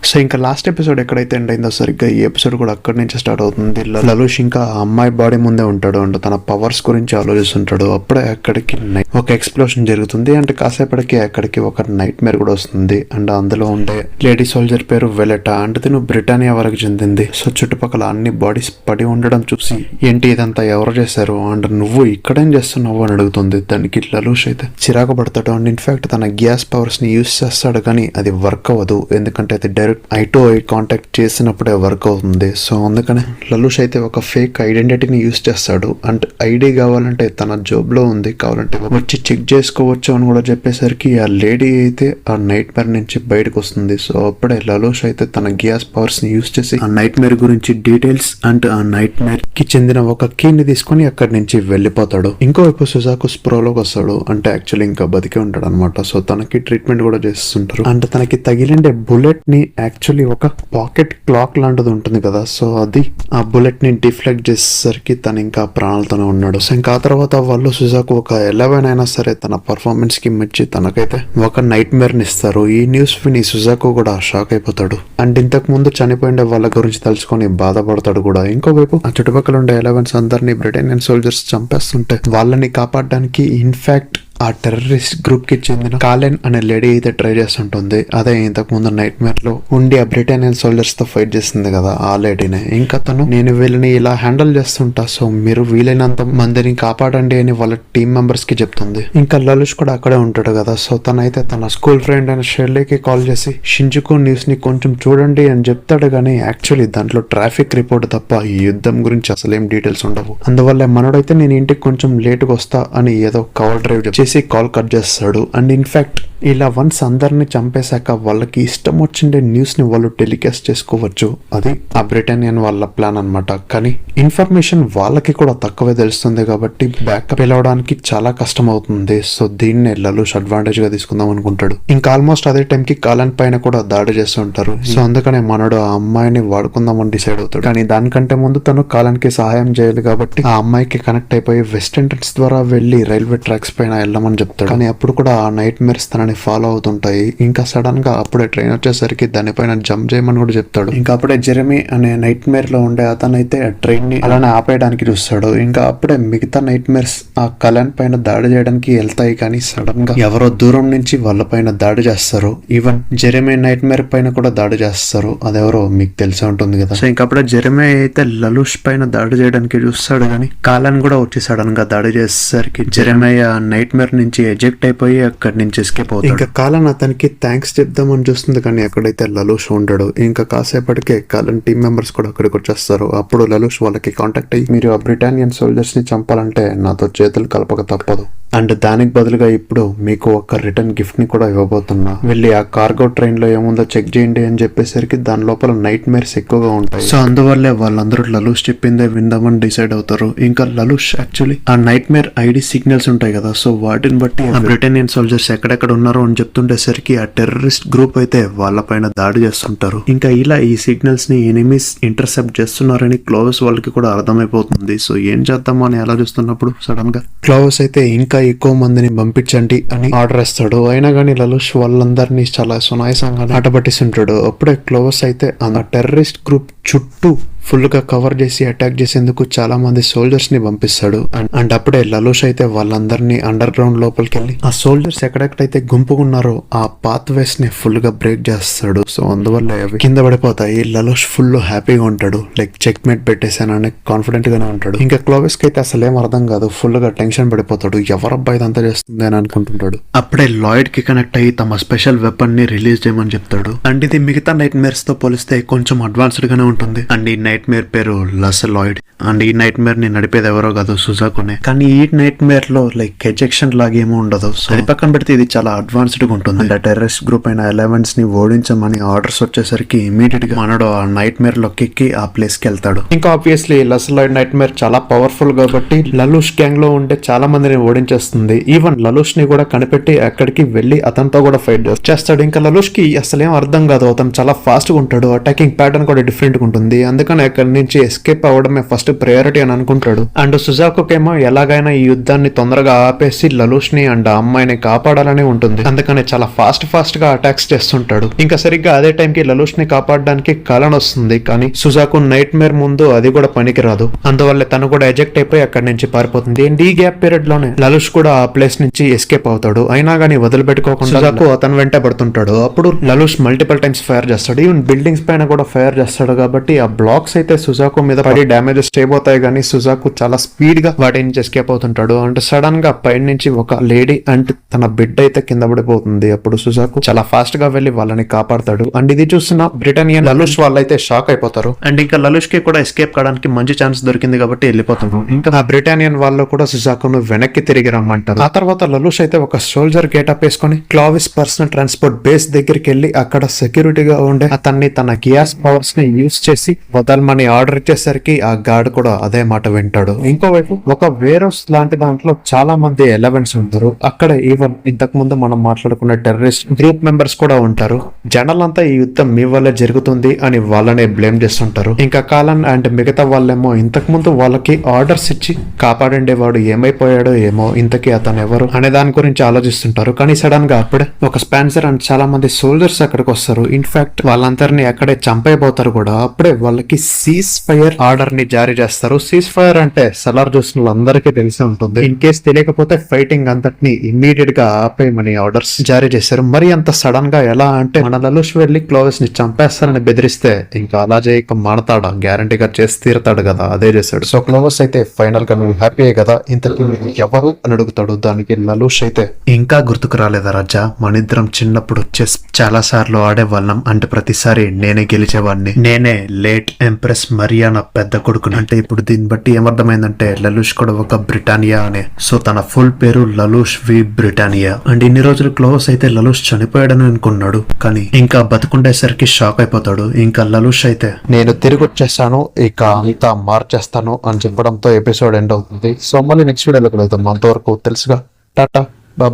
So ఇంకా last episode ఎక్కడైతే end అయిందో సరిగ్గా ఈ ఎపిసోడ్ కూడా అక్కడి నుంచి స్టార్ట్ అవుతుంది. లలుష్ ఇంకా ఆ అమ్మాయి బాడీ ముందే ఉంటాడు అండ్ తన పవర్స్ గురించి ఆలోచిస్తుంటాడు. అప్పుడే అక్కడికి ఒక ఎక్స్ప్లోషన్ జరుగుతుంది అంటే కాసేపటికి అక్కడికి ఒక నైట్ మేర్ కూడా వస్తుంది అండ్ అందులో ఉండే లేడీ సోల్జర్ పేరు వెలెటా అంటే తిను బ్రిటానియా వరకు చెందింది. సో చుట్టుపక్కల అన్ని బాడీస్ పడి ఉండడం చూసి ఏంటి ఇదంతా ఎవరు చేశారు అండ్ నువ్వు ఇక్కడేం చేస్తున్నావు అని అడుగుతుంది. దానికి లలుష్ అయితే చిరాకు పడతాడు అండ్ ఇన్ఫాక్ట్ తన గ్యాస్ పవర్స్ ని యూజ్ చేస్తాడు కానీ అది వర్క్ అవ్వదు ఎందుకంటే అది direct I to eye contact చేసినప్పుడే వర్క్ అవుతుంది. సో అందుకనే లలుష్ అయితే ఒక ఫేక్ ఐడెంటిటీని యూజ్ చేస్తాడు అంటే ఐడి కావాలంటే తన జాబ్ లో ఉంది కావాలంటే వచ్చి చెక్ చేసుకోవచ్చు అని కూడా చెప్పేసరికి ఆ లేడీ అయితే ఆ నైట్ మేర్ నుంచి బయటకు వస్తుంది. సో అప్పుడే లలుష్ అయితే తన గ్యాస్ పవర్స్ ని యూజ్ చేసి ఆ నైట్ మేర్ గురించి డీటెయిల్స్ అంటే ఆ నైట్ మేర్ కి చెందిన ఒక కీని తీసుకుని అక్కడి నుంచి వెళ్ళిపోతాడు. ఇంకోవైపు సుజాకు స్ప్రోలోకి వస్తాడు అంటే యాక్చువల్లీ ఇంకా బతికే ఉంటాడు అనమాట. సో తనకి ట్రీట్మెంట్ కూడా చేస్తుంటారు అంటే తనకి తగిలిండే బుల్లెట్ ని యాక్చువల్లీ ఒక పాకెట్ క్లాక్ లాంటిది ఉంటుంది కదా. సో అది ఆ బుల్లెట్ ని డిఫ్లెక్ట్ చేసేసరికి తను ఇంకా ప్రాణాలతోనే ఉన్నాడు. సో ఇంకా ఆ తర్వాత వాళ్ళు సుజాకు ఒక 11 అయినా సరే తన పర్ఫార్మెన్స్ కి మెచ్చి తనకైతే ఒక నైట్ మేర్ ని ఇస్తారు. ఈ న్యూస్ విని సుజాకు కూడా షాక్ అయిపోతాడు అండ్ ఇంతకు ముందు చనిపోయిన వాళ్ళ గురించి తలుచుకొని బాధపడతాడు కూడా. ఇంకోవైపు ఆ చుట్టుపక్కల ఉండే 11 అందరినీ బ్రిటేనియన్ సోల్జర్స్ చంపేస్తుంటే వాళ్ళని కాపాడడానికి ఇన్ఫాక్ట్ ఆ టెర్రరిస్ట్ గ్రూప్ కి చెందిన కాలెన్ అనే లేడీ అయితే ట్రై చేస్తుంటుంది. అదే ఇంతకు ముందు నైట్ మేర్ లో ఉండి ఆ బ్రిటానియన్ సోల్జర్స్ తో ఫైట్ చేస్తుంది కదా ఆ లేడీనే. ఇంకా తను నేను వీళ్ళని ఇలా హ్యాండిల్ చేస్తుంటా సో మీరు వీలైనంత మందిని కాపాడండి అని వాళ్ళ టీం మెంబర్స్ కి చెప్తుంది. ఇంకా లలుష్ కూడా అక్కడే ఉంటాడు కదా. సో తనైతే తన స్కూల్ ఫ్రెండ్ అయిన షెర్లీకి కాల్ చేసి షింజుకు న్యూస్ ని కొంచెం చూడండి అని చెప్తాడు కానీ యాక్చువల్లీ దాంట్లో ట్రాఫిక్ రిపోర్ట్ తప్ప ఈ యుద్ధం గురించి అసలేం డీటెయిల్స్ ఉండవు. అందువల్ల మనోడైతే నేను ఇంటికి కొంచెం లేటుగా వస్తా అని ఏదో కవర్ డ్రైవ్ చేసి కాల్ కట్ చేస్తాడు అండ్ ఇన్ఫాక్ట్ ఇలా వన్స్ అందరిని చంపేశాక వాళ్ళకి ఇష్టం వచ్చిండే న్యూస్ ని వాళ్ళు టెలికాస్ట్ చేసుకోవచ్చు. అది ఆ బ్రిటానియన్ వాళ్ళ ప్లాన్ అనమాట. కానీ ఇన్ఫర్మేషన్ వాళ్ళకి కూడా తక్కువే తెలుస్తుంది కాబట్టి బ్యాకప్ వెళ్ళడానికి చాలా కష్టం అవుతుంది. సో దీన్నే లలుష్ అడ్వాంటేజ్ గా తీసుకుందాం అనుకుంటాడు. ఇంకా ఆల్మోస్ట్ అదే టైం కి కాలన్ పైన కూడా దాడి చేస్తుంటారు. సో అందుకనే మనడు ఆ అమ్మాయిని వాడుకుందామని డిసైడ్ అవుతాడు. కానీ దానికంటే ముందు తను కాలన్ కి సహాయం చేయాలి కాబట్టి ఆ అమ్మాయికి కనెక్ట్ అయిపోయి వెస్ట్ ఎంట్రన్స్ ద్వారా వెళ్లి రైల్వే ట్రాక్స్ పైన వెళ్ళమని చెప్తాడు. కానీ అప్పుడు కూడా ఆ నైట్ మేర్స్ తనని ఫాలో అవుతుంటాయి. ఇంకా సడన్ గా అప్పుడే ట్రైన్ వచ్చేసరికి దానిపైన జంప్ చేయమని కూడా చెప్తాడు. ఇంకా అప్పుడే జెరెమీ అనే నైట్ మేర్ లో ఉండే అతనైతే ట్రైన్ ని అలానే ఆపేయడానికి చూస్తాడు. ఇంకా అప్పుడే మిగతా నైట్ మేర్స్ ఆ కళ్యాణ్ పైన దాడి చేయడానికి వెళ్తాయి కానీ సడన్ గా ఎవరో దూరం నుంచి వాళ్ళ పైన దాడి చేస్తారు. ఈవెన్ జెరెమీ నైట్ మేర్ పైన కూడా దాడి చేస్తారు. అదెవరో మీకు తెలిసే ఉంటుంది కదా. సో ఇంకా అప్పుడే జెరెమీ అయితే లలుష్ పైన దాడి చేయడానికి చూస్తాడు కానీ కాలన్ కూడా వచ్చి సడన్ గా దాడి చేసేసరికి జెరెమీ ఆ నైట్ మేర్ నుంచి ఎజెక్ట్ అయిపోయి అక్కడి నుంచి ఎస్కేప్ అవుతాడు. ఇంకా కాలన్ అతనికి థ్యాంక్స్ చెప్దామని చూస్తుంది కానీ అక్కడైతే లలుష్ ఉండడు. ఇంకా కాసేపటికే కాలన్ టీం మెంబర్స్ కూడా అక్కడికి వచ్చేస్తారు. అప్పుడు లలుష్ వాళ్ళకి కాంటాక్ట్ అయ్యి మీరు ఆ బ్రిటానియన్ సోల్జర్స్ ని చంపాలంటే నాతో చేతులు కలపక తప్పదు అండ్ దానికి బదులుగా ఇప్పుడు మీకు ఒక రిటర్న్ గిఫ్ట్ ని కూడా ఇవ్వబోతున్నా. వెళ్ళి ఆ కార్గో ట్రైన్ లో ఏముందో చెక్ చేయండి అని చెప్పేసరికి దాని లోపల నైట్ మేర్స్ ఎక్కువగా ఉంటాయి. సో అందువల్లే వాళ్ళందరూ లలుష్ చెప్పిందే విందామని డిసైడ్ అవుతారు. ఇంకా లలుష్ యాక్చువల్లీ ఆ నైట్ మేర్ ఐడి సిగ్నల్స్ ఉంటాయి కదా. సో వాటిని బట్టి ఆ బ్రిటానియన్ సోల్జర్స్ ఎక్కడెక్కడ ఉన్నారో అని చెప్తుండేసరికి ఆ టెర్రరిస్ట్ గ్రూప్ అయితే వాళ్ళ పైన దాడి చేస్తుంటారు. ఇంకా ఇలా ఈ సిగ్నల్స్ ని ఎనిమీస్ ఇంటర్సెప్ట్ చేస్తున్నారని క్లోవస్ వాళ్ళకి కూడా అర్థమైపోతుంది. సో ఏం చేద్దామో అని ఆలోచిస్తున్నప్పుడు సడన్ గా క్లోవస్ అయితే ఇంకా ఎక్కువ మందిని పంపించండి అని ఆర్డర్ ఇస్తాడు. అయినా కానీ లలుష్ వాళ్ళందరినీ చాలా సునాయాసంగా ఆటపట్టిస్తుంటాడు. అప్పుడే క్లోవస్ అయితే ఆ టెర్రరిస్ట్ గ్రూప్ చుట్టూ ఫుల్ గా కవర్ చేసి అటాక్ చేసేందుకు చాలా మంది సోల్జర్స్ ని పంపిస్తాడు. అండ్ అప్పుడే లలుష్ అయితే వాళ్ళందరినీ అండర్ గ్రౌండ్ లోపలికి వెళ్ళి ఆ సోల్జర్స్ ఎక్కడెక్కడైతే గుంపుకున్నారో ఆ పాత్ వేస్ ని ఫుల్ గా బ్రేక్ చేస్తాడు. సో అందువల్ల అవి కింద పడిపోతాయి. లలుష్ ఫుల్ హ్యాపీగా ఉంటాడు. లైక్ చెక్ మేట్ పెట్టేసానని కాన్ఫిడెంట్ గానే ఉంటాడు. ఇంకా క్లోవెస్ కి అయితే అసలు ఏం అర్థం కాదు. ఫుల్ గా టెన్షన్ పడిపోతాడు. ఎవరబ్బాయి ఇదంతా చేస్తుంది అని అనుకుంటుంటాడు. అప్పుడే లాయిడ్ కి కనెక్ట్ అయ్యి తమ స్పెషల్ వెపన్ ని రిలీజ్ చేయమని చెప్తాడు. అండ్ ఇది మిగతా నైట్ మేర్స్ తో పోలిస్తే కొంచెం అడ్వాన్స్డ్ గానే ఉంటుంది. అండ్ ఈ నైట్ మేర్ పేరు లసలాయిడ్ అండ్ ఈ నైట్ మేర్ ని నడిపేది ఎవరో కాదు సుజాకునే. కానీ ఈ నైట్ మేర్ లో లైక్ ఎజెక్షన్ లాగా ఏమో ఉండదు. సో అది పక్కన పెడితే ఇది చాలా అడ్వాన్స్డ్ గా ఉంటుంది. అండ్ టెర్రరిస్ట్ గ్రూప్ అయిన 11 ని ఓడించమని ఆర్డర్స్ వచ్చేసరికి ఇమీడియట్ గా మనడు ఆ నైట్ మేర్ లో కెక్కి ఆ ప్లేస్ కి వెళ్తాడు. ఇంకా ఆబ్వియస్లీ లసలాయిడ్ నైట్ మేర్ చాలా పవర్ఫుల్ కాబట్టి లలుష్ గ్యాంగ్ లో ఉండే చాలా మందిని ఓడించేస్తుంది. ఈవెన్ లలుష్ ని కూడా కనిపెట్టి అక్కడికి వెళ్లి అతనితో కూడా ఫైట్ చేస్తాడు. ఇంకా లలుష్ కి అసలేం అర్థం కాదు. అతను చాలా ఫాస్ట్ గా ఉంటాడు. అటాకింగ్ ప్యాటర్న్ కూడా డిఫరెంట్ గా ఉంటుంది. అందుకని అక్కడి నుంచి ఎస్కేప్ అవ్వడమే ఫస్ట్ ప్రయారిటీ అని అనుకుంటాడు. అండ్ సుజాకోకేమో ఎలాగైనా ఈ యుద్ధాన్ని తొందరగా ఆపేసి లలూష్ ని అండ్ ఆ అమ్మాయిని కాపాడాలని ఉంటుంది. అందుకని చాలా ఫాస్ట్ గా అటాక్స్ చేస్తుంటాడు. ఇంకా సరిగ్గా అదే టైంకి లలూష్ ని కాపాడడానికి కలన్ వస్తుంది. కానీ సుజాకు నైట్ మేర్ ముందు అది కూడా పనికిరాదు. అందువల్ల తను కూడా ఎజెక్ట్ అయిపోయి అక్కడి నుంచి పారిపోతుంది. అండ్ ఈ గ్యాప్ పీరియడ్ లోనే లలూష్ కూడా ఆ ప్లేస్ నుంచి ఎస్కేప్ అవుతాడు. అయినా గానీ వదిలిపెట్టుకోకుండా సుజాకు అతను వెంట పడుతుంటాడు. అప్పుడు లలూష్ మల్టిపుల్ టైమ్స్ ఫైర్ చేస్తాడు. ఈవెన్ బిల్డింగ్స్ పైన కూడా ఫైర్ చేస్తాడు. కాబట్టి ఆ బ్లాక్స్ అయితే సుజాకు మీద పడి డ్యామేజెస్ చేయబోతాయి. కానీ సుజాకు చాలా స్పీడ్ గా వాటి నుంచి ఎస్కేప్ అవుతుంటాడు. అంటే సడన్ గా పైన నుంచి ఒక లేడీ అండ్ తన బిడ్డ అయితే కింద పడిపోతుంది. అప్పుడు సుజాకు చాలా ఫాస్ట్ గా వెళ్లి వాళ్ళని కాపాడతాడు. అండ్ ఇది చూసిన బ్రిటానియన్ లలూష్ వాళ్ళైతే షాక్ అయిపోతారు. అండ్ ఇంకా లలూష్ కి కూడా ఎస్కేప్ కావడానికి మంచి ఛాన్స్ దొరికింది కాబట్టి వెళ్ళిపోతాడు. ఇంకా ఆ బ్రిటానియన్ వాళ్ళు కూడా సుజాకును వెనక్కి తిరిగి రమ్మంటారు. ఆ తర్వాత లలూష్ అయితే ఒక సోల్జర్ గేటప్ వేసుకొని క్లావిస్ పర్సనల్ ట్రాన్స్పోర్ట్ బేస్ దగ్గరికి వెళ్లి అక్కడ సెక్యూరిటీగా ఉండే అతన్ని తన గియాస్ పవర్స్ ని యూజ్ చేసి వదలమని ఆర్డర్ ఇచ్చేసరికి ఆ గార్డ్ కూడా అదే మాట వింటాడు. ఇంకోవైపు ఒక వేరోస్ లాంటి దాంట్లో చాలా మంది ఎలవెంట్స్ ఉంటారు. అక్కడ ఈవెన్ ఇంతకు ముందు మనం మాట్లాడుకున్న టెర్రరిస్ట్ గ్రూప్ మెంబర్స్ కూడా ఉంటారు. జనాలంతా ఈ యుద్ధం మీ వల్లే జరుగుతుంది అని వాళ్ళనే బ్లేమ్ చేస్తుంటారు. ఇంకా కాలన్ అండ్ మిగతా వాళ్ళేమో ఇంతకు ముందు వాళ్ళకి ఆర్డర్స్ ఇచ్చి కాపాడండేవాడు ఏమైపోయాడో ఏమో, ఇంతకీ అతను ఎవరు అనే దాని గురించి ఆలోచిస్తుంటారు. కానీ సడన్ గా అప్పుడే ఒక స్పాన్సర్ అండ్ చాలా మంది సోల్జర్స్ అక్కడికి వస్తారు. ఇన్ఫాక్ట్ వాళ్ళందరినీ అక్కడే చంపైపోతారు కూడా. అప్పుడే వాళ్ళకి సీజ్ ఫైర్ ఆర్డర్ ని జారీ చేస్తారు. సీజ్ ఫైర్ అంటే సలార్ చూసిన వాళ్ళందరికీ తెలిసి ఉంటుంది. ఇన్ కేస్ తెలియకపోతే ఫైటింగ్ అంతటిని ఇమ్మీడియట్ గా ఆపేయమని ఆర్డర్స్ జారీ చేశారు. మరి అంత సడన్ గా ఎలా అంటే మన లలూష్ వెళ్లి క్లోవిస్ ని చంపేస్తారని బెదిరిస్తే ఇంకా అలా చేయక మానతాడా, గ్యారంటీగా చేసి తీరతాడు కదా, అదే చేశాడు. సో క్లోవిస్ అయితే ఫైనల్ గా నువ్వు హ్యాపీ కదా, ఇంతకీ ఎవరు అని అడుగుతాడు. దానికి లలూష్ అయితే ఇంకా గుర్తుకు రాలేదా రాజా, మనిద్దరం చిన్నప్పుడు చెస్ చాలా సార్లు ఆడేవాళ్ళం. అంటే ప్రతిసారి నేనే గెలిచేవాడిని. నేనే లేట్ ఎంప్రెస్ మరియానా పెద్ద కొడుకుని. అంటే ఇప్పుడు దీన్ని బట్టి ఏమర్థమైందంటే లలూష్ కూడా ఒక బ్రిటానియా అనే. సో తన ఫుల్ పేరు లలూష్ వి బ్రిటానియా. అండ్ ఇన్ని రోజులు క్లోవిస్ అయితే లలూష్ చనిపోయాడని అనుకున్నాడు. కానీ ఇంకా బతుకుండేసరికి షాక్ అయిపోతాడు. ఇంకా లలూష్ అయితే నేను తిరిగి వచ్చేస్తాను, ఇక అంతా మార్చేస్తాను అని చెప్పడంతో ఎపిసోడ్ ఎండ్ అవుతుంది. సో మళ్ళీ నెక్స్ట్ వీడియోలో కలుద్దాం. అంతవరకు తెలుసుగా, tata,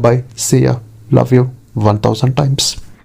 bye, see ya, love you 1000 times.